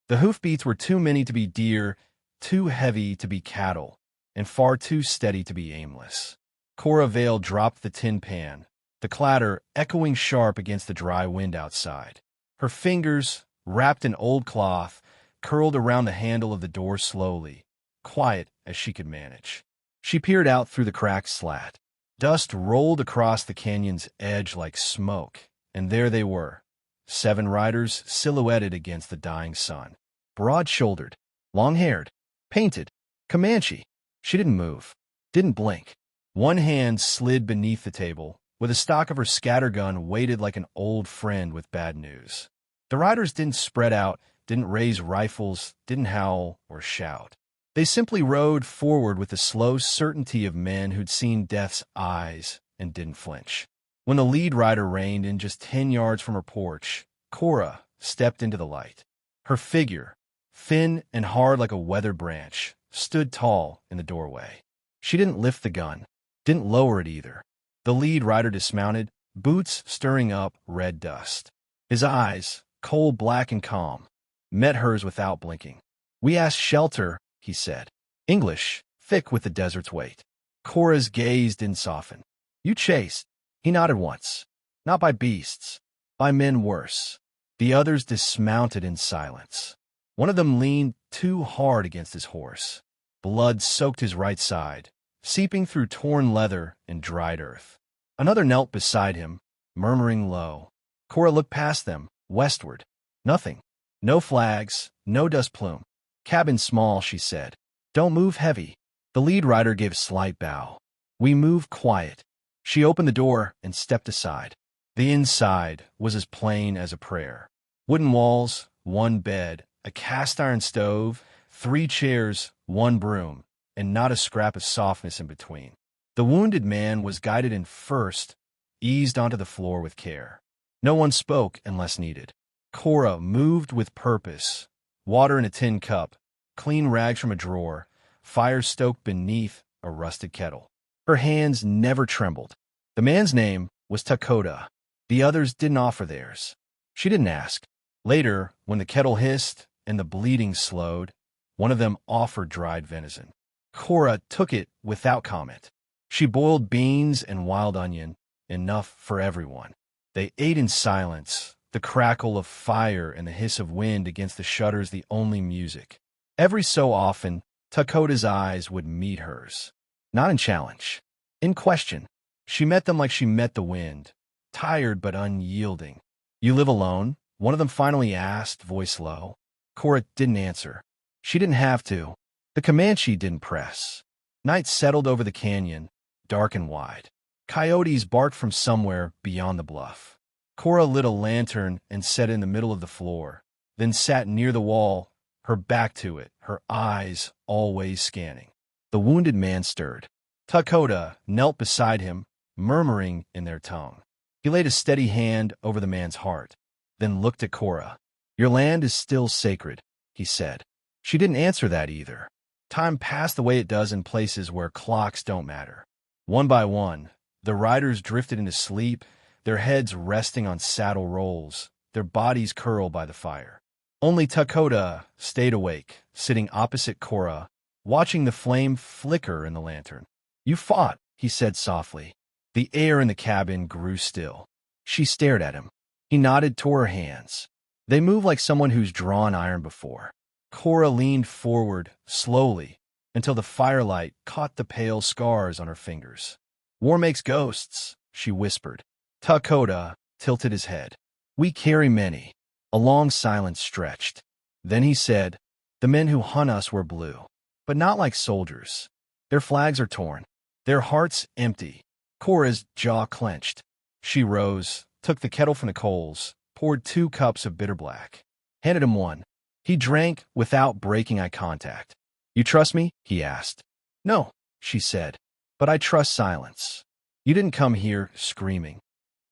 The hoofbeats were too many to be deer, too heavy to be cattle, and far too steady to be aimless. Cora Vale dropped the tin pan, the clatter echoing sharp against the dry wind outside. Her fingers, wrapped in old cloth, curled around the handle of the door slowly, quiet as she could manage. She peered out through the cracked slat. Dust rolled across the canyon's edge like smoke, and there they were, 7 riders silhouetted against the dying sun. Broad-shouldered, long-haired, painted, Comanche. She didn't move, didn't blink. One hand slid beneath the table, with the stock of her scattergun weighted like an old friend with bad news. The riders didn't spread out, didn't raise rifles, didn't howl or shout. They simply rode forward with the slow certainty of men who'd seen death's eyes and didn't flinch. When the lead rider reined in just 10 yards from her porch, Cora stepped into the light. Her figure, thin and hard like a weathered branch, stood tall in the doorway. She didn't lift the gun, didn't lower it either. The lead rider dismounted, boots stirring up red dust. His eyes, coal black and calm, met hers without blinking. "We asked shelter," he said. English, thick with the desert's weight. Cora's gaze didn't soften. "You chased." He nodded once. "Not by beasts, by men worse." The others dismounted in silence. One of them leaned too hard against his horse. Blood soaked his right side, seeping through torn leather and dried earth. Another knelt beside him, murmuring low. Cora looked past them, westward. Nothing. No flags, no dust plume. "Cabin small," she said. "Don't move heavy." The lead rider gave a slight bow. "We move quiet." She opened the door and stepped aside. The inside was as plain as a prayer. Wooden walls, one bed, a cast-iron stove, 3 chairs, 1 broom, and not a scrap of softness in between. The wounded man was guided in first, eased onto the floor with care. No one spoke unless needed. Cora moved with purpose. Water in a tin cup, clean rags from a drawer, fire stoked beneath a rusted kettle. Her hands never trembled. The man's name was Takota. The others didn't offer theirs. She didn't ask. Later, when the kettle hissed and the bleeding slowed, one of them offered dried venison. Cora took it without comment. She boiled beans and wild onion, enough for everyone. They ate in silence, the crackle of fire and the hiss of wind against the shutters the only music. Every so often, Takota's eyes would meet hers. Not in challenge, in question. She met them like she met the wind, tired but unyielding. "You live alone?" one of them finally asked, voice low. Cora didn't answer. She didn't have to. The Comanche didn't press. Night settled over the canyon, dark and wide. Coyotes barked from somewhere beyond the bluff. Cora lit a lantern and set it in the middle of the floor, then sat near the wall, her back to it, her eyes always scanning. The wounded man stirred. Takota knelt beside him, murmuring in their tongue. He laid a steady hand over the man's heart, then looked at Cora. "Your land is still sacred," he said. She didn't answer that either. Time passed the way it does in places where clocks don't matter. One by one, the riders drifted into sleep, their heads resting on saddle rolls, their bodies curled by the fire. Only Takota stayed awake, sitting opposite Cora, watching the flame flicker in the lantern. "You fought," he said softly. The air in the cabin grew still. She stared at him. He nodded toward her hands. They moved like someone who's drawn iron before. Cora leaned forward, slowly, until the firelight caught the pale scars on her fingers. "War makes ghosts," she whispered. Takota tilted his head. "We carry many." A long silence stretched. Then he said, "The men who hunt us wear blue, but not like soldiers. Their flags are torn, their hearts empty." Cora's jaw clenched. She rose, took the kettle from the coals, poured 2 cups of bitter black, handed him one. He drank without breaking eye contact. "You trust me?" he asked. "No," she said, "but I trust silence. You didn't come here screaming."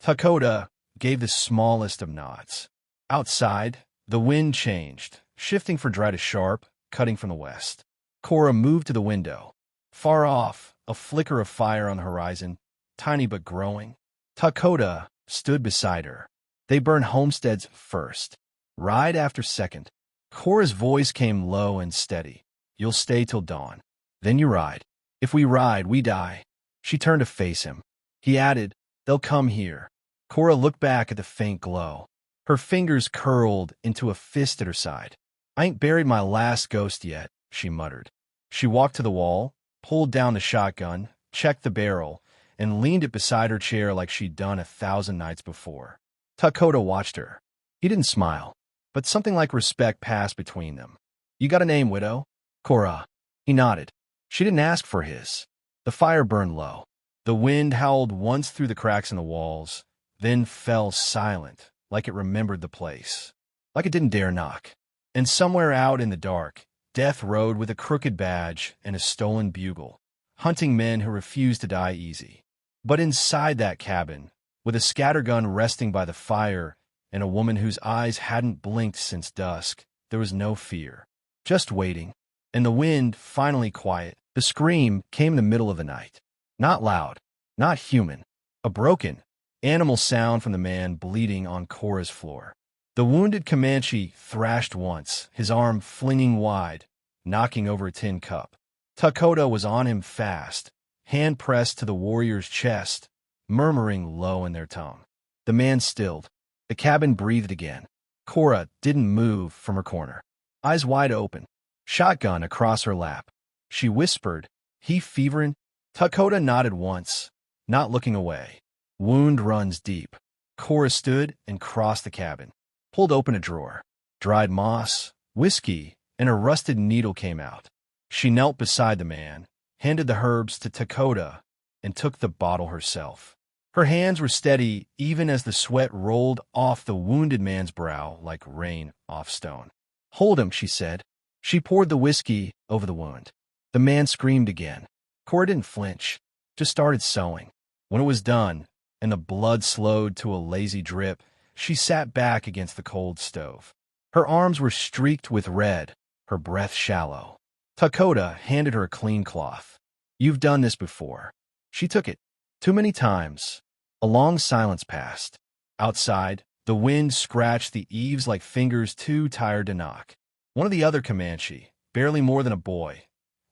Takota gave the smallest of nods. Outside, the wind changed, shifting from dry to sharp, cutting from the west. Cora moved to the window. Far off, a flicker of fire on the horizon, tiny but growing. Takota stood beside her. They burned homesteads first, ride after second. Cora's voice came low and steady. You'll stay till dawn. Then you ride. If we ride, we die. She turned to face him. He added, they'll come here. Cora looked back at the faint glow. Her fingers curled into a fist at her side. I ain't buried my last ghost yet, she muttered. She walked to the wall, pulled down the shotgun, checked the barrel, and leaned it beside her chair like she'd done 1,000 nights before. Dakota watched her. He didn't smile, but something like respect passed between them. You got a name, widow? Cora. He nodded. She didn't ask for his. The fire burned low. The wind howled once through the cracks in the walls, then fell silent, like it remembered the place, like it didn't dare knock. And somewhere out in the dark, Death rode with a crooked badge and a stolen bugle, hunting men who refused to die easy. But inside that cabin, with a scattergun resting by the fire and a woman whose eyes hadn't blinked since dusk, there was no fear, just waiting. And the wind, finally quiet, the scream came in the middle of the night. Not loud, not human, a broken, animal sound from the man bleeding on Cora's floor. The wounded Comanche thrashed once, his arm flinging wide, knocking over a tin cup. Dakota was on him fast, hand pressed to the warrior's chest, murmuring low in their tongue. The man stilled. The cabin breathed again. Cora didn't move from her corner, eyes wide open, shotgun across her lap. She whispered, he feverin'? Dakota nodded once, not looking away. Wound runs deep. Cora stood and crossed the cabin, pulled open a drawer. Dried moss, whiskey, and a rusted needle came out. She knelt beside the man, handed the herbs to Dakota, and took the bottle herself. Her hands were steady even as the sweat rolled off the wounded man's brow like rain off stone. Hold him, she said. She poured the whiskey over the wound. The man screamed again. Cora didn't flinch, just started sewing. When it was done, and the blood slowed to a lazy drip, she sat back against the cold stove. Her arms were streaked with red, her breath shallow. Dakota handed her a clean cloth. You've done this before. She took it. Too many times. A long silence passed. Outside, the wind scratched the eaves like fingers too tired to knock. One of the other Comanche, barely more than a boy,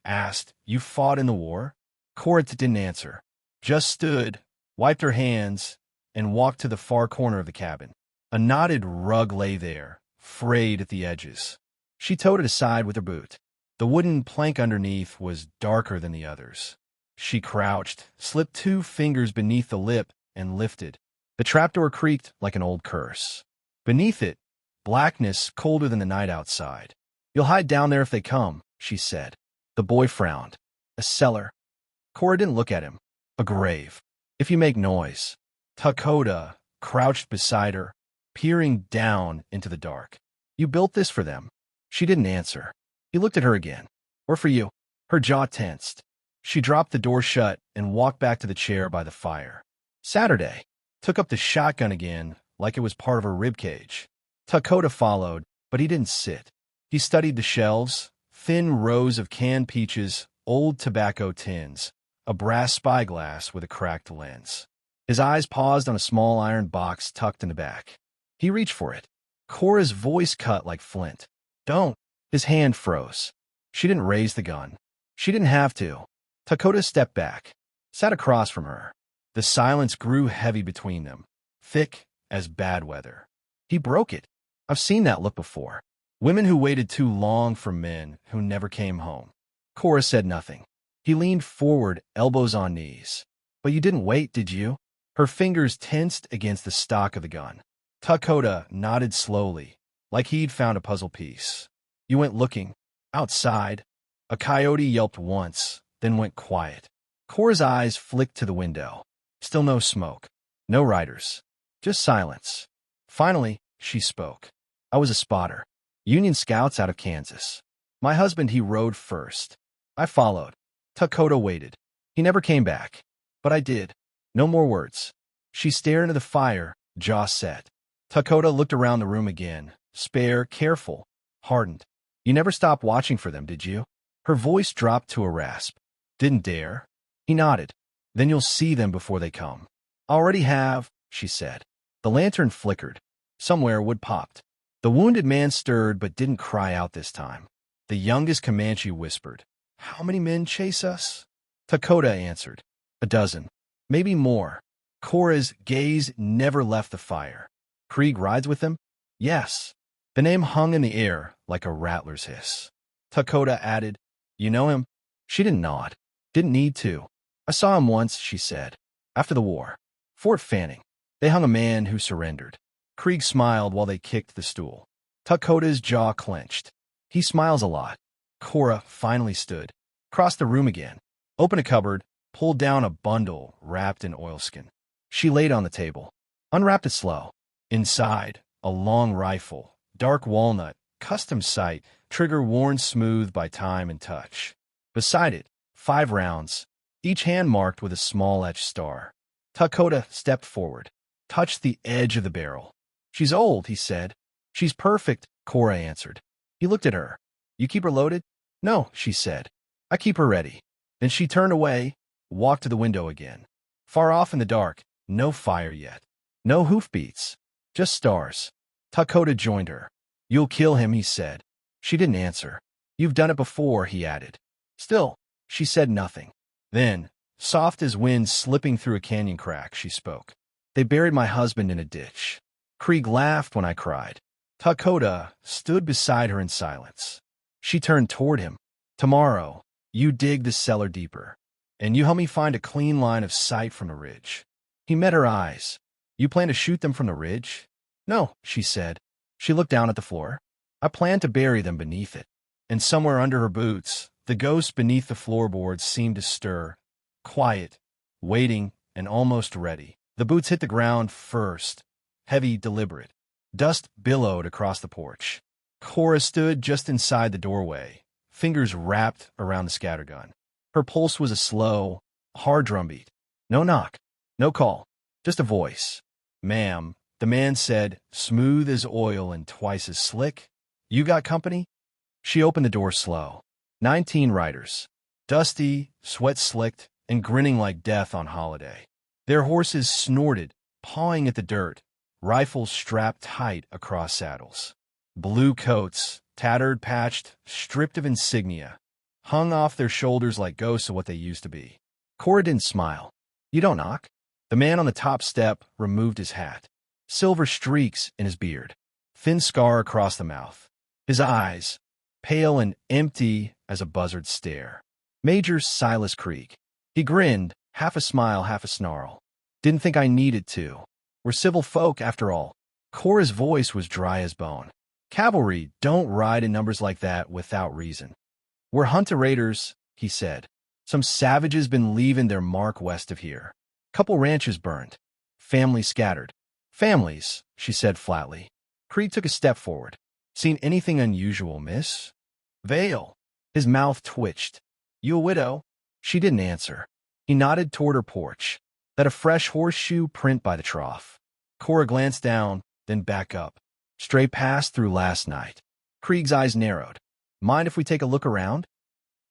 asked, You fought in the war? Cora didn't answer. Just stood, wiped her hands, and walked to the far corner of the cabin. A knotted rug lay there, frayed at the edges. She towed it aside with her boot. The wooden plank underneath was darker than the others. She crouched, slipped 2 fingers beneath the lip, and lifted. The trapdoor creaked like an old curse. Beneath it, blackness colder than the night outside. You'll hide down there if they come, she said. The boy frowned. A cellar. Cora didn't look at him. A grave. If you make noise. Dakota crouched beside her, peering down into the dark. You built this for them. She didn't answer. He looked at her again. Or for you. Her jaw tensed. She dropped the door shut and walked back to the chair by the fire. Saturday. Took up the shotgun again, like it was part of her ribcage. Dakota followed, but he didn't sit. He studied the shelves, thin rows of canned peaches, old tobacco tins, a brass spyglass with a cracked lens. His eyes paused on a small iron box tucked in the back. He reached for it. Cora's voice cut like flint. Don't. His hand froze. She didn't raise the gun. She didn't have to. Dakota stepped back, sat across from her. The silence grew heavy between them, thick as bad weather. He broke it. I've seen that look before. Women who waited too long for men who never came home. Cora said nothing. He leaned forward, elbows on knees. But you didn't wait, did you? Her fingers tensed against the stock of the gun. Dakota nodded slowly, like he'd found a puzzle piece. You went looking. Outside. A coyote yelped once, then went quiet. Cora's eyes flicked to the window. Still no smoke. No riders. Just silence. Finally, she spoke. I was a spotter. Union scouts out of Kansas. My husband, he rode first. I followed. Dakota waited. He never came back. But I did. No more words. She stared into the fire, jaw set. Dakota looked around the room again, spare, careful, hardened. You never stopped watching for them, did you? Her voice dropped to a rasp. Didn't dare. He nodded. Then you'll see them before they come. Already have, she said. The lantern flickered. Somewhere wood popped. The wounded man stirred but didn't cry out this time. The youngest Comanche whispered, "How many men chase us?" Dakota answered, "A dozen. Maybe more." Cora's gaze never left the fire. "Krieg rides with them?" "Yes." The name hung in the air like a rattler's hiss. Dakota added, "You know him?" She didn't nod. "Didn't need to. I saw him once," she said. "After the war. Fort Fanning. They hung a man who surrendered." Krieg smiled while they kicked the stool. Dakota's jaw clenched. "He smiles a lot." Cora finally stood, crossed the room again, opened a cupboard, pulled down a bundle wrapped in oilskin. She laid on the table, unwrapped it slow. Inside, a long rifle, dark walnut, custom sight, trigger worn smooth by time and touch. Beside it, 5 rounds, each hand marked with a small etched star. Dakota stepped forward, touched the edge of the barrel. "She's old," he said. "She's perfect," Cora answered. He looked at her. "You keep her loaded?" "No," she said. "I keep her ready." Then she turned away, walked to the window again. Far off in the dark, no fire yet. No hoofbeats, just stars. Dakota joined her. "You'll kill him," he said. She didn't answer. "You've done it before," he added. Still, she said nothing. Then, soft as wind slipping through a canyon crack, she spoke. "They buried my husband in a ditch. Krieg laughed when I cried." Dakota stood beside her in silence. She turned toward him. "Tomorrow, you dig the cellar deeper, and you help me find a clean line of sight from the ridge." He met her eyes. "You plan to shoot them from the ridge?" "No," she said. She looked down at the floor. "I plan to bury them beneath it." And somewhere under her boots, the ghost beneath the floorboards seemed to stir, quiet, waiting, and almost ready. The boots hit the ground first, heavy, deliberate. Dust billowed across the porch. Cora stood just inside the doorway, fingers wrapped around the scattergun. Her pulse was a slow, hard drumbeat. No knock, no call, just a voice. "Ma'am," the man said, smooth as oil and twice as slick. "You got company?" She opened the door slow. 19 riders, dusty, sweat-slicked, and grinning like death on holiday. Their horses snorted, pawing at the dirt, rifles strapped tight across saddles. Blue coats, tattered, patched, stripped of insignia, hung off their shoulders like ghosts of what they used to be. Cora didn't smile. "You don't knock?" The man on the top step removed his hat. Silver streaks in his beard, thin scar across the mouth. His eyes, pale and empty as a buzzard's stare. "Major Silas Krieg." He grinned, half a smile, half a snarl. "Didn't think I needed to. We're civil folk, after all." Cora's voice was dry as bone. "Cavalry don't ride in numbers like that without reason." "We're hunter-raiders," he said. "Some savages been leaving their mark west of here. Couple ranches burned. Families scattered." "Families," she said flatly. Krieg took a step forward. "Seen anything unusual, miss?" "Vale." His mouth twitched. "You a widow?" She didn't answer. He nodded toward her porch. That a fresh horseshoe print by the trough. Cora glanced down, then back up. Stray past through last night. Krieg's eyes narrowed. "Mind if we take a look around?"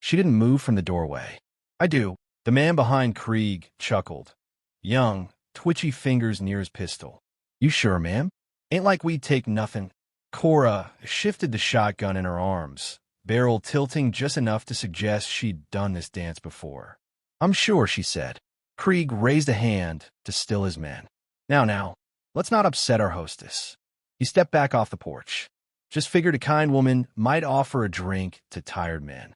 She didn't move from the doorway. "I do." The man behind Krieg chuckled. Young, twitchy fingers near his pistol. "You sure, ma'am? Ain't like we'd take nothing." Cora shifted the shotgun in her arms, barrel tilting just enough to suggest she'd done this dance before. "I'm sure," she said. Krieg raised a hand to still his men. Now, let's not upset our hostess." He stepped back off the porch. "Just figured a kind woman might offer a drink to tired men."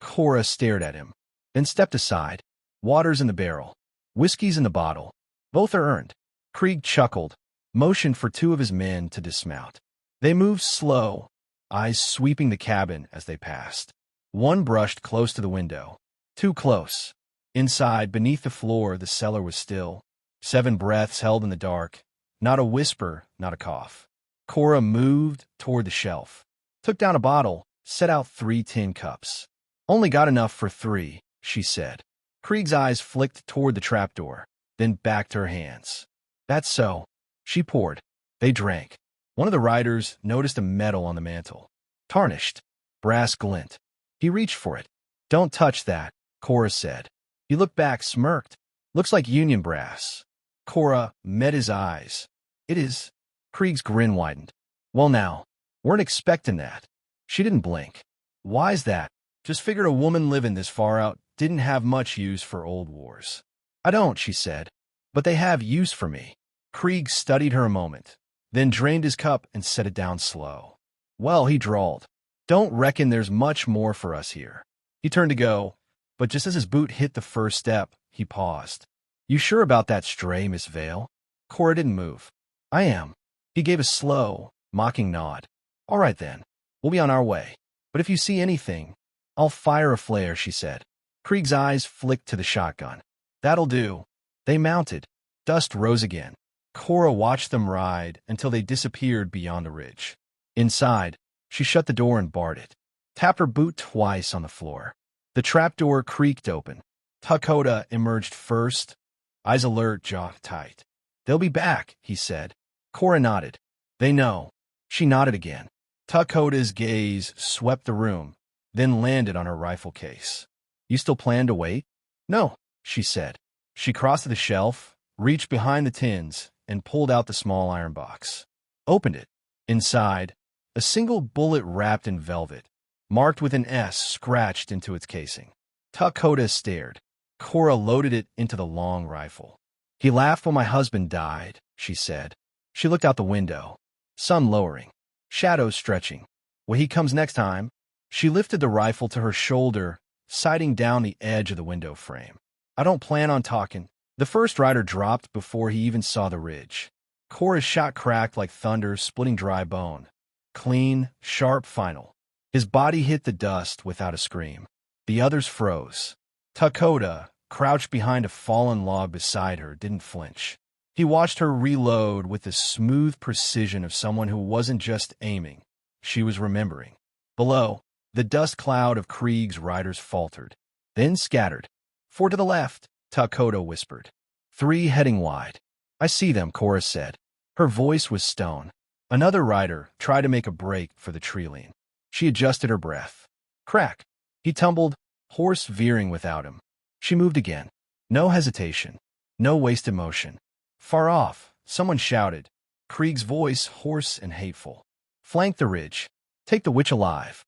Cora stared at him, then stepped aside. "Water's in the barrel. Whiskey's in the bottle. Both are earned." Krieg chuckled, motioned for 2 of his men to dismount. They moved slow, eyes sweeping the cabin as they passed. One brushed close to the window. Too close. Inside, beneath the floor, the cellar was still. 7 breaths held in the dark. Not a whisper, not a cough. Cora moved toward the shelf, took down a bottle, set out 3 tin cups. "Only got enough for 3, she said. Krieg's eyes flicked toward the trapdoor, then back to her hands. "That's so." She poured. They drank. One of the riders noticed a medal on the mantel. Tarnished. Brass glint. He reached for it. "Don't touch that," Cora said. He looked back, smirked. "Looks like Union brass." Cora met his eyes. "It is." Krieg's grin widened. "Well now, Weren't expecting that. She didn't blink. Why's that? Just figured a woman living this far out didn't have much use for old wars. I don't, she said. But they have use for me. Krieg studied her a moment, then drained his cup and set it down slow. Well, he drawled. Don't reckon there's much more for us here. He turned to go, but just as his boot hit the first step, he paused. You sure about that stray, Miss Vale? Cora didn't move. I am. He gave a slow, mocking nod. All right then. We'll be on our way. But if you see anything, I'll fire a flare, she said. Krieg's eyes flicked to the shotgun. That'll do. They mounted. Dust rose again. Cora watched them ride until they disappeared beyond the ridge. Inside, she shut the door and barred it. Tapped her boot twice on the floor. The trapdoor creaked open. Dakota emerged first, eyes alert, jaw tight. They'll be back, he said. Cora nodded. They know. She nodded again. Dakota's gaze swept the room, then landed on her rifle case. You still plan to wait? No, she said. She crossed to the shelf, reached behind the tins, and pulled out the small iron box. Opened it. Inside, a single bullet wrapped in velvet, marked with an S scratched into its casing. Dakota stared. Cora loaded it into the long rifle. He laughed when my husband died, she said. She looked out the window. Sun lowering. Shadows stretching. When he comes next time, she lifted the rifle to her shoulder, sighting down the edge of the window frame. I don't plan on talking. The first rider dropped before he even saw the ridge. Cora's shot cracked like thunder, splitting dry bone. Clean, sharp final. His body hit the dust without a scream. The others froze. Dakota, crouched behind a fallen log beside her, didn't flinch. He watched her reload with the smooth precision of someone who wasn't just aiming. She was remembering. Below, the dust cloud of Krieg's riders faltered, then scattered. 4 to the left, Dakota whispered. 3 heading wide. I see them, Cora said. Her voice was stone. Another rider tried to make a break for the tree lean. She adjusted her breath. Crack. He tumbled, horse veering without him. She moved again. No hesitation. No wasted motion. Far off, someone shouted. Krieg's voice, hoarse and hateful. Flank the ridge. Take the witch alive.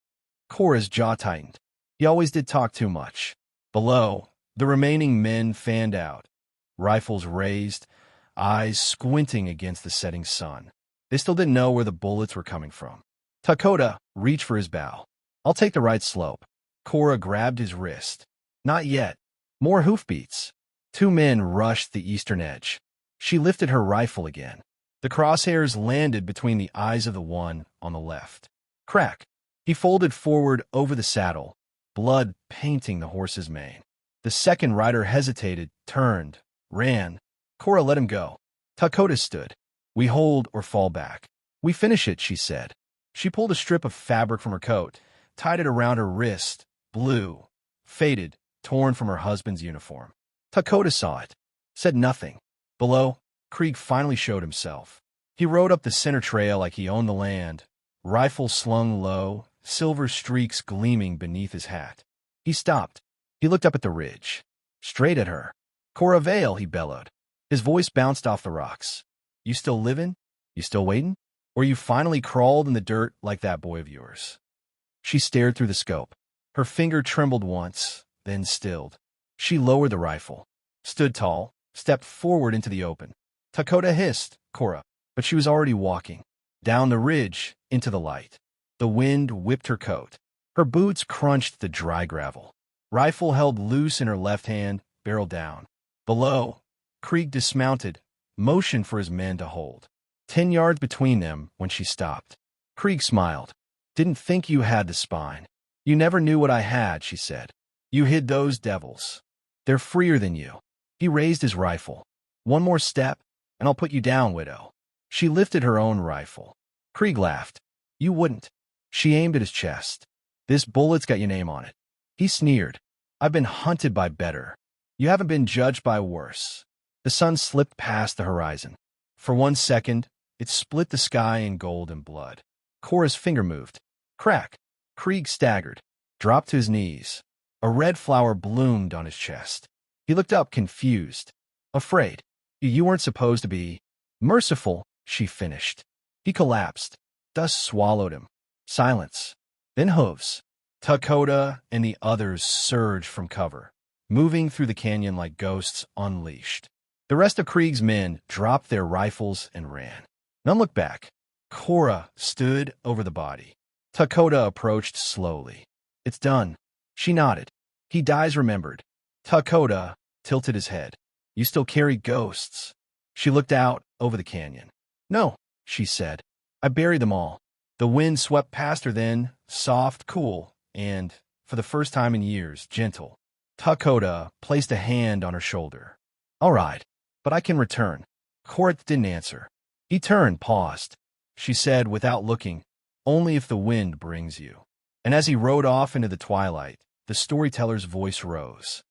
Cora's jaw tightened. He always did talk too much. Below, the remaining men fanned out. Rifles raised, eyes squinting against the setting sun. They still didn't know where the bullets were coming from. Dakota reached for his bow. I'll take the right slope. Cora grabbed his wrist. Not yet. More hoofbeats. 2 men rushed the eastern edge. She lifted her rifle again. The crosshairs landed between the eyes of the one on the left. Crack. He folded forward over the saddle, blood painting the horse's mane. The second rider hesitated, turned, ran. Cora let him go. Dakota stood. We hold or fall back. We finish it, she said. She pulled a strip of fabric from her coat, tied it around her wrist, blue, faded, torn from her husband's uniform. Dakota saw it, said nothing. Below, Krieg finally showed himself. He rode up the center trail like he owned the land, rifle slung low, silver streaks gleaming beneath his hat. He stopped. He looked up at the ridge. Straight at her. Cora Vale, he bellowed. His voice bounced off the rocks. You still living? You still waiting? Or you finally crawled in the dirt like that boy of yours? She stared through the scope. Her finger trembled once, then stilled. She lowered the rifle, stood tall, stepped forward into the open. Dakota hissed, Cora, but she was already walking. Down the ridge, into the light. The wind whipped her coat. Her boots crunched the dry gravel. Rifle held loose in her left hand, barrel down. Below, Krieg dismounted, motioned for his men to hold. 10 yards between them when she stopped. Krieg smiled. Didn't think you had the spine. You never knew what I had, she said. You hid those devils. They're freer than you. He raised his rifle. One more step, and I'll put you down, widow. She lifted her own rifle. Krieg laughed. You wouldn't. She aimed at his chest. This bullet's got your name on it. He sneered. I've been hunted by better. You haven't been judged by worse. The sun slipped past the horizon. For 1 second, it split the sky in gold and blood. Cora's finger moved. Crack. Krieg staggered, dropped to his knees. A red flower bloomed on his chest. He looked up, confused, afraid. You weren't supposed to be merciful, she finished. He collapsed. Dust swallowed him. Silence. Then hooves. Dakota and the others surged from cover, moving through the canyon like ghosts unleashed. The rest of Krieg's men dropped their rifles and ran. None looked back. Cora stood over the body. Dakota approached slowly. It's done. She nodded. He dies remembered. Dakota tilted his head. You still carry ghosts. She looked out over the canyon. No, she said. I buried them all. The wind swept past her then, soft, cool, and, for the first time in years, gentle. Dakota placed a hand on her shoulder. All right, but I can return. Cora didn't answer. He turned, paused. She said without looking, only if the wind brings you. And as he rode off into the twilight, the storyteller's voice rose.